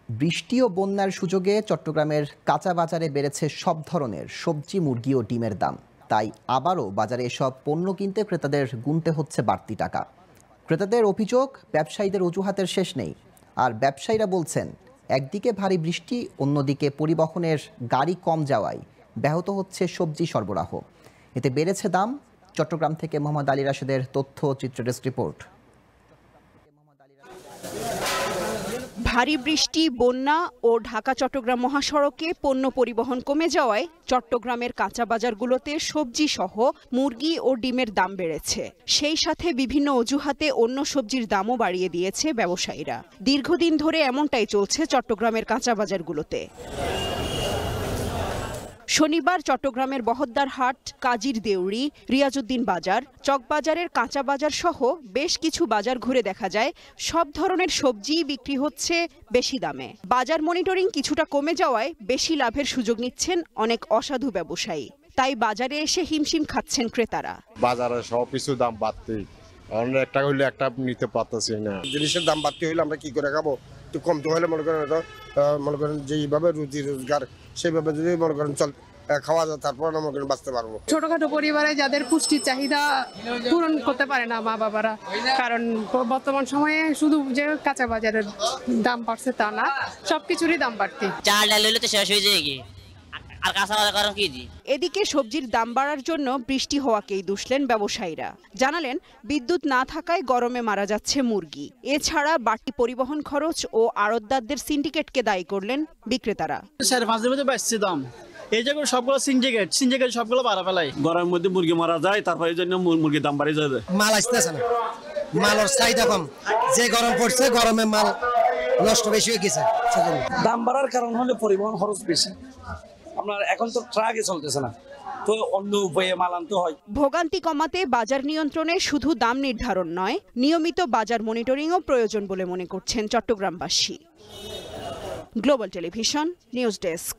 বৃষ্টি ও বন্যার সুযোগে চট্টগ্রামের কাঁচা বাজারে বেড়েছে সব ধরনের সবজি, মুরগি ও ডিমের দাম। তাই আবারও বাজারে এসব পণ্য কিনতে ক্রেতাদের গুনতে হচ্ছে বাড়তি টাকা। ক্রেতাদের অভিযোগ, ব্যবসায়ীদের অজুহাতের শেষ নেই। আর ব্যবসায়ীরা বলছেন, একদিকে ভারী বৃষ্টি, অন্যদিকে পরিবহনের গাড়ি কম যাওয়ায় ব্যাহত হচ্ছে সবজি সরবরাহ। এতে বেড়েছে দাম। চট্টগ্রাম থেকে মোহাম্মদ আলী রাশেদের তথ্য চিত্র ডেস্ক রিপোর্ট। ভারী বৃষ্টি, বন্যা ও ঢাকা-চট্টগ্রাম মহাসড়কে পণ্য পরিবহন কমে যাওয়ায় চট্টগ্রামের কাঁচা বাজারগুলোতে সবজি সহ মুরগি ও ডিমের দাম বেড়েছে। সেই সাথে বিভিন্ন অজুহাতে অন্য সবজির দামও বাড়িয়ে দিয়েছে ব্যবসায়ীরা। দীর্ঘদিন ধরে এমনটাই চলছে চট্টগ্রামের কাঁচা বাজারগুলোতে। শনিবার চট্টগ্রামের বহদ্দার হাট, কাজীর দেউরি, রিয়াজউদ্দিন বাজার, চকবাজারের কাঁচা বাজার সহ বেশ কিছু বাজার ঘুরে দেখা যায় সব ধরনের সবজি বিক্রি হচ্ছে বেশি দামে। বাজার মনিটরিং কিছুটা কমে যাওয়ায় বেশি লাভের সুযোগ নিচ্ছেন অনেক অসাধু ব্যবসায়ী। তাই বাজারে এসে হিমশিম খাচ্ছেন ক্রেতারা। বাজারে সব কিছু দাম বাড়তি, একটা হইলে একটা নিতে পারতেছি না। জিনিসের দাম বাড়তি হইলে আমরা কি করে খাবো? একটু কমতে হলে মনে করেন যেইভাবে রুজি রোজগার সেইভাবে যদি মনে করেন খাওয়া যায়, তারপর মনে করেন বাঁচতে পারবো। ছোটখাটো পরিবারে যাদের পুষ্টির চাহিদা পূরণ করতে পারে না মা বাবারা, কারণ বর্তমান সময়ে শুধু যে কাঁচা বাজারের দাম বাড়ছে তা না, সবকিছুরই দাম বাড়তি। চাল ডাল হলে তো শেষ হয়ে যায় কি, আর কাঁচা বাজার কারণ কি? এদিকে সবজির দাম বাড়ার জন্য বৃষ্টি হওয়াকেই দুষলেন ব্যবসায়ীরা। জানালেন, বিদ্যুৎ না থাকায় গরমে মারা যাচ্ছে মুরগি। এছাড়া বাড়তি পরিবহন খরচ ও আড়তদারদের সিন্ডিকেটকে দায়ী করলেন বিক্রেতারা। 5.5 বছর বাড়ছে দাম, এই জায়গায় সবগুলো সিন্ডিকেট সবগুলো বাড়া ফেলায়। গরমের মধ্যে মুরগি মারা যায়, তারপর এই জন্য মুরগির দাম বাড়ে যায়। মাল আসতেছে না, মালের চাহিদা কম, যে গরম পড়ছে গরমে মাল নষ্ট বেশি হয়ে গেছে। দাম বাড়ার কারণ হলো পরিবহন খরচ বেশি। আপনার এখন তো ট্রাকে চলতেছে না, তো অন্য উপায়ে মাল আনতে হয়। ভোগান্তি কমাতে বাজার নিয়ন্ত্রণে শুধু দাম নির্ধারণ নয়, নিয়মিত বাজার মনিটরিংও প্রয়োজন বলে মনে করছেন চট্টগ্রামবাসী। Global television news desk.